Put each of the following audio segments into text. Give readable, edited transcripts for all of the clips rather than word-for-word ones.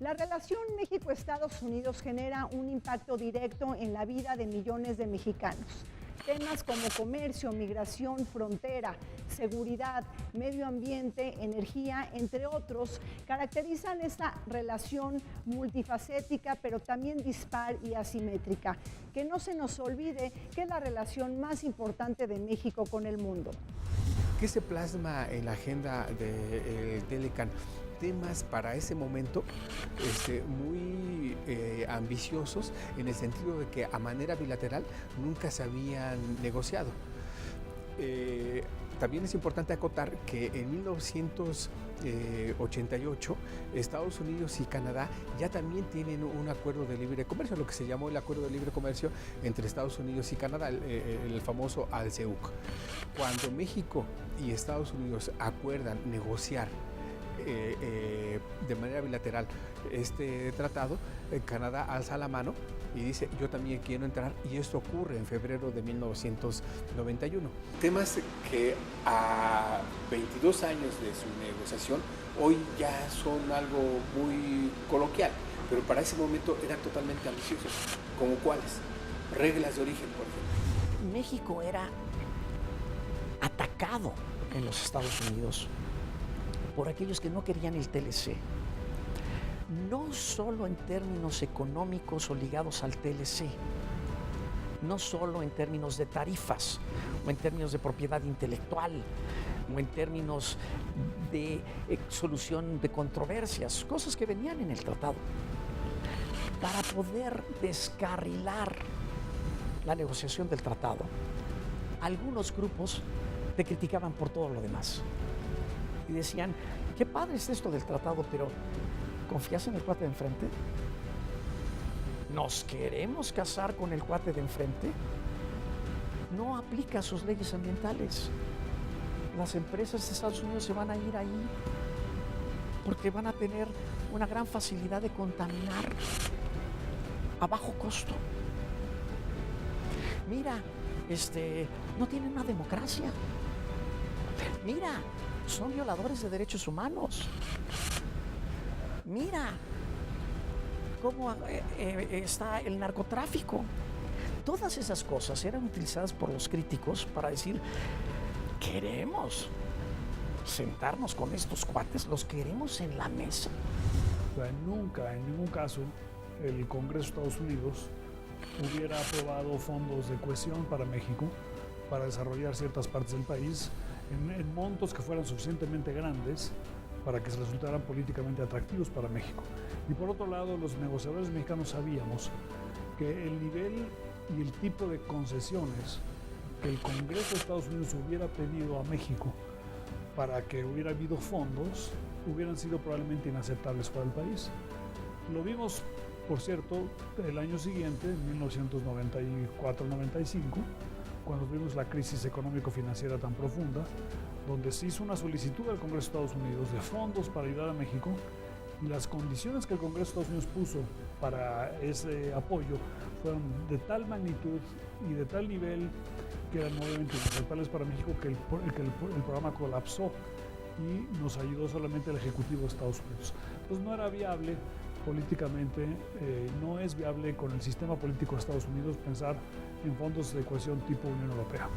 La relación México-Estados Unidos genera un impacto directo en la vida de millones de mexicanos. Temas como comercio, migración, frontera, seguridad, medio ambiente, energía, entre otros, caracterizan esta relación multifacética, pero también dispar y asimétrica. Que no se nos olvide que es la relación más importante de México con el mundo. ¿Qué se plasma en la agenda del Telecan? Temas para ese momento muy ambiciosos, en el sentido de que a manera bilateral nunca se habían negociado. También es importante acotar que en 1988 Estados Unidos y Canadá ya también tienen un acuerdo de libre comercio, lo que se llamó el acuerdo de libre comercio entre Estados Unidos y Canadá, el famoso ALCEUC. Cuando México y Estados Unidos acuerdan negociar de manera bilateral este tratado, Canadá alza la mano y dice: yo también quiero entrar, y esto ocurre en febrero de 1991. Temas que a 22 años de su negociación hoy ya son algo muy coloquial, pero para ese momento eran totalmente ambiciosos. ¿Como cuáles? Reglas de origen, por ejemplo. México era atacado en los Estados Unidos por aquellos que no querían el TLC, no solo en términos económicos o ligados al TLC, no solo en términos de tarifas, o en términos de propiedad intelectual, o en términos de solución de controversias, cosas que venían en el tratado. Para poder descarrilar la negociación del tratado, algunos grupos te criticaban por todo lo demás. Y decían: qué padre es esto del tratado, pero ¿confías en el cuate de enfrente? ¿Nos queremos casar con el cuate de enfrente? No aplica sus leyes ambientales. Las empresas de Estados Unidos se van a ir ahí porque van a tener una gran facilidad de contaminar a bajo costo. Mira, no tienen una democracia. Mira, son violadores de derechos humanos. Mira cómo está el narcotráfico. Todas esas cosas eran utilizadas por los críticos para decir: queremos sentarnos con estos cuates, los queremos en la mesa. O sea, nunca, en ningún caso, el Congreso de Estados Unidos hubiera aprobado fondos de cohesión para México para desarrollar ciertas partes del país en montos que fueran suficientemente grandes para que se resultaran políticamente atractivos para México. Y por otro lado, los negociadores mexicanos sabíamos que el nivel y el tipo de concesiones que el Congreso de Estados Unidos hubiera pedido a México para que hubiera habido fondos hubieran sido probablemente inaceptables para el país. Lo vimos, por cierto, el año siguiente, en 1994-95, cuando tuvimos la crisis económico-financiera tan profunda, donde se hizo una solicitud al Congreso de Estados Unidos de fondos para ayudar a México, y las condiciones que el Congreso de Estados Unidos puso para ese apoyo fueron de tal magnitud y de tal nivel que eran obviamente inaceptables para México, que el programa colapsó y nos ayudó solamente el Ejecutivo de Estados Unidos. Entonces no era viable políticamente, no es viable con el sistema político de Estados Unidos pensar en fondos de cohesión tipo Unión Europea.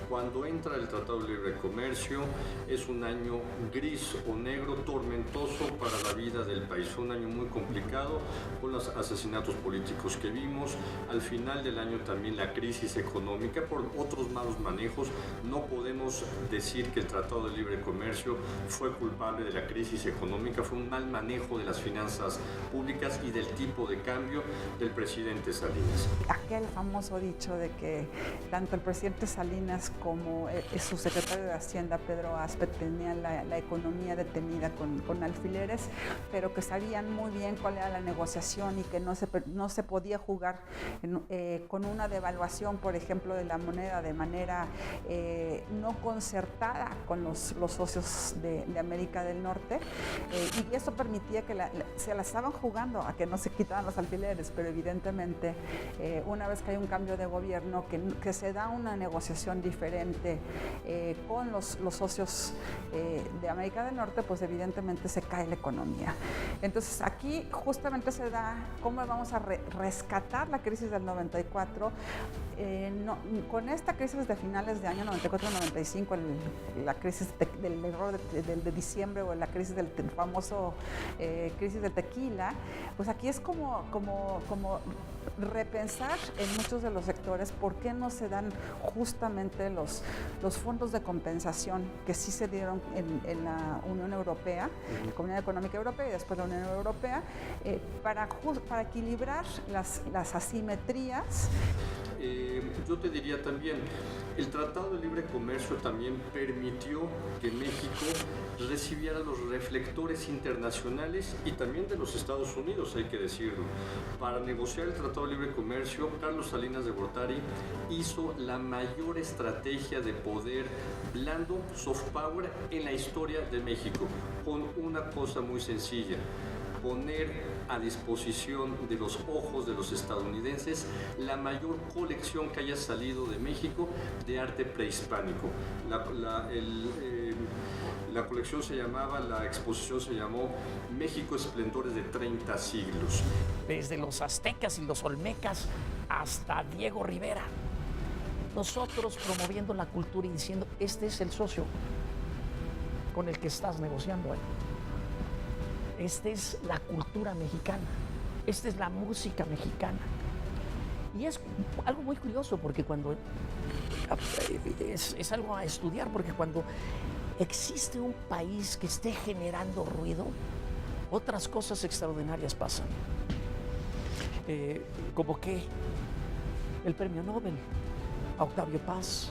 Cuando entra el Tratado de Libre Comercio es un año gris o negro, tormentoso para la vida del país. Fue un año muy complicado con los asesinatos políticos que vimos. Al final del año también la crisis económica por otros malos manejos. No podemos decir que el Tratado de Libre Comercio fue culpable de la crisis económica. Fue un mal manejo de las finanzas públicas y del tipo de cambio del presidente Salinas. Aquel famoso dicho de que tanto el presidente Salinas como su secretario de Hacienda, Pedro Aspe, tenían la economía detenida con alfileres, pero que sabían muy bien cuál era la negociación y que no se podía jugar con una devaluación, por ejemplo, de la moneda de manera no concertada con los socios de América del Norte, y eso permitía que se la estaban jugando a que no se quitaran los alfileres, pero evidentemente una vez que hay un cambio de gobierno, que se da una negociación diferente con los socios de América del Norte, pues evidentemente se cae la economía. Entonces aquí justamente se da cómo vamos a rescatar la crisis del 94. Con esta crisis de finales de año 94-95, la crisis del error de diciembre, o la crisis del famoso crisis de tequila, pues aquí es como repensar en muchos de los sectores por qué no se dan justamente los fondos de compensación que sí se dieron en la Unión Europea, la Comunidad Económica Europea y después la Unión Europea, para equilibrar las asimetrías. Yo te diría también, el Tratado de Libre Comercio también permitió que México recibiera los reflectores internacionales y también de los Estados Unidos, hay que decirlo. Para negociar el Tratado de Libre Comercio, Carlos Salinas de Gortari hizo la mayor estrategia de poder blando, soft power, en la historia de México, con una cosa muy sencilla: poner a disposición de los ojos de los estadounidenses la mayor colección que haya salido de México de arte prehispánico. La colección la exposición se llamó México Esplendores de 30 siglos. Desde los aztecas y los olmecas hasta Diego Rivera. Nosotros promoviendo la cultura y diciendo, este es el socio con el que estás negociando. Esta es la cultura mexicana, esta es la música mexicana. Y es algo muy curioso porque cuando es algo a estudiar, porque cuando existe un país que esté generando ruido, otras cosas extraordinarias pasan. Como que el premio Nobel a Octavio Paz,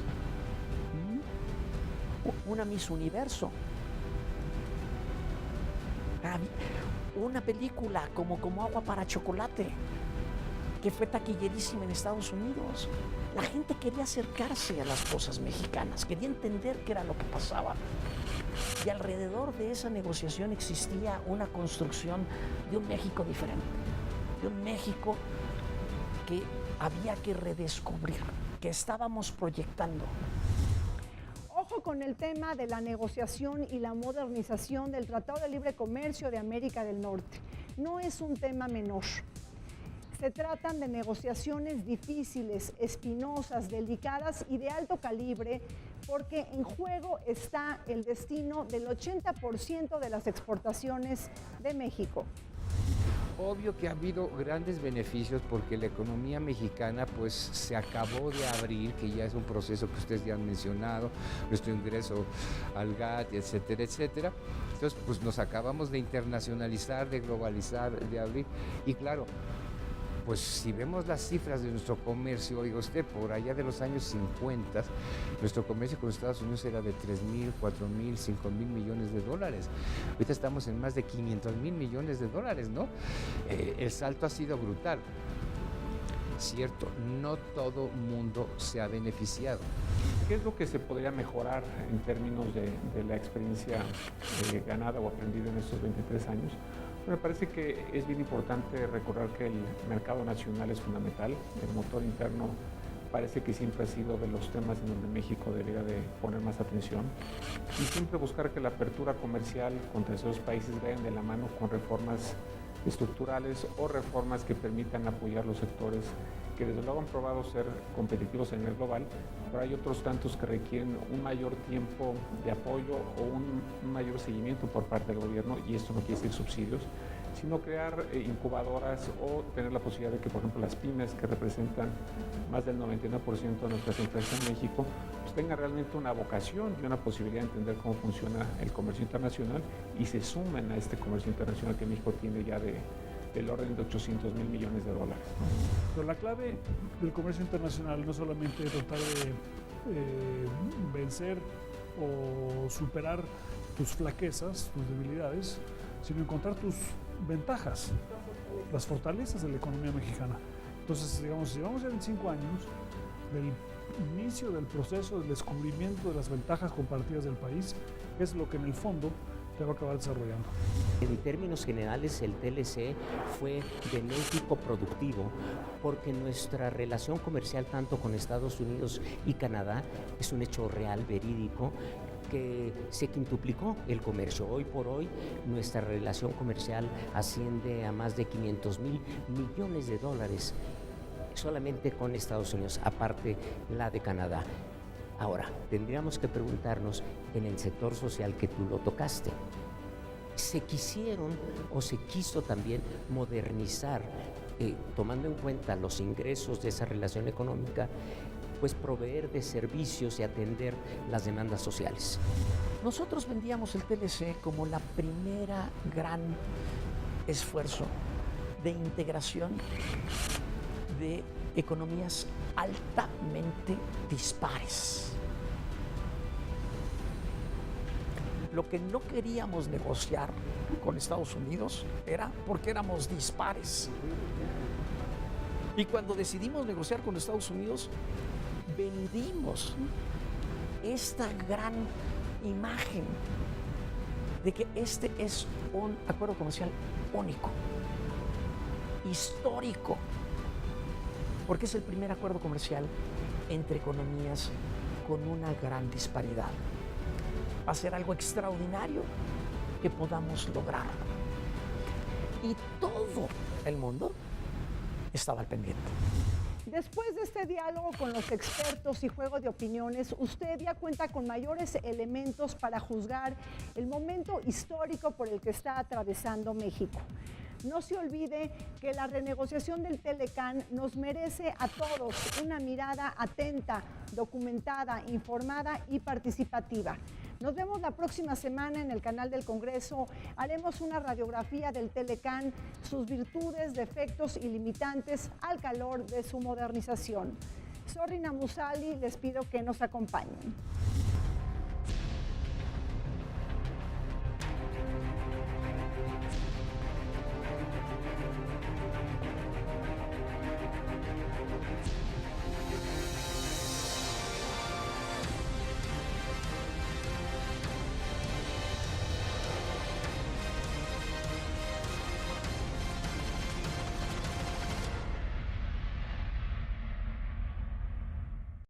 una Miss Universo, una película como Agua para Chocolate, que fue taquillerísima en Estados Unidos. La gente quería acercarse a las cosas mexicanas, quería entender qué era lo que pasaba. Y alrededor de esa negociación existía una construcción de un México diferente, de un México que había que redescubrir, que estábamos proyectando. Ojo con el tema de la negociación y la modernización del Tratado de Libre Comercio de América del Norte. No es un tema menor. Se tratan de negociaciones difíciles, espinosas, delicadas y de alto calibre, porque en juego está el destino del 80% de las exportaciones de México. Obvio que ha habido grandes beneficios porque la economía mexicana pues se acabó de abrir, que ya es un proceso que ustedes ya han mencionado, nuestro ingreso al GATT, etcétera, etcétera. Entonces pues nos acabamos de internacionalizar, de globalizar, de abrir y claro, pues si vemos las cifras de nuestro comercio, oiga usted, por allá de los años 50, nuestro comercio con Estados Unidos era de 3,000, 4,000, 5,000 millones de dólares. Ahorita estamos en más de 500,000 millones de dólares, ¿no? El salto ha sido brutal. Cierto, no todo mundo se ha beneficiado. ¿Qué es lo que se podría mejorar en términos de la experiencia ganada o aprendida en estos 23 años? Me parece que es bien importante recordar que el mercado nacional es fundamental. El motor interno parece que siempre ha sido de los temas en donde México debería de poner más atención y siempre buscar que la apertura comercial con terceros países vayan de la mano con reformas estructurales o reformas que permitan apoyar los sectores que desde luego han probado ser competitivos a nivel global, pero hay otros tantos que requieren un mayor tiempo de apoyo o un mayor seguimiento por parte del gobierno, y esto no quiere decir subsidios, sino crear incubadoras o tener la posibilidad de que, por ejemplo, las pymes, que representan más del 99% de nuestras empresas en México, pues tengan realmente una vocación y una posibilidad de entender cómo funciona el comercio internacional y se sumen a este comercio internacional que México tiene ya del orden de 800,000 millones de dólares. Pero la clave del comercio internacional no solamente es tratar de vencer o superar tus flaquezas, tus debilidades, sino encontrar tus ventajas, las fortalezas de la economía mexicana. Entonces, digamos, si vamos en 5 años del inicio del proceso del descubrimiento de las ventajas compartidas del país, es lo que en el fondo te va a acabar desarrollando. En términos generales, el TLC fue benéfico productivo porque nuestra relación comercial tanto con Estados Unidos y Canadá es un hecho real, verídico, que se quintuplicó el comercio. Hoy por hoy nuestra relación comercial asciende a más de 500,000 millones de dólares solamente con Estados Unidos, aparte la de Canadá. Ahora, tendríamos que preguntarnos en el sector social que tú lo tocaste. Se quisieron o se quiso también modernizar, tomando en cuenta los ingresos de esa relación económica, pues proveer de servicios y atender las demandas sociales. Nosotros vendíamos el TLC como la primera gran esfuerzo de integración de economías altamente dispares. Lo que no queríamos negociar con Estados Unidos era porque éramos dispares. Y cuando decidimos negociar con Estados Unidos, vendimos esta gran imagen de que este es un acuerdo comercial único, histórico, porque es el primer acuerdo comercial entre economías con una gran disparidad. Va a ser algo extraordinario que podamos lograr. Y todo el mundo estaba al pendiente. Después de este diálogo con los expertos y juego de opiniones, usted ya cuenta con mayores elementos para juzgar el momento histórico por el que está atravesando México. No se olvide que la renegociación del Telecán nos merece a todos una mirada atenta, documentada, informada y participativa. Nos vemos la próxima semana en el canal del Congreso. Haremos una radiografía del Telecán, sus virtudes, defectos y limitantes al calor de su modernización. Soy Rina Musali, les pido que nos acompañen.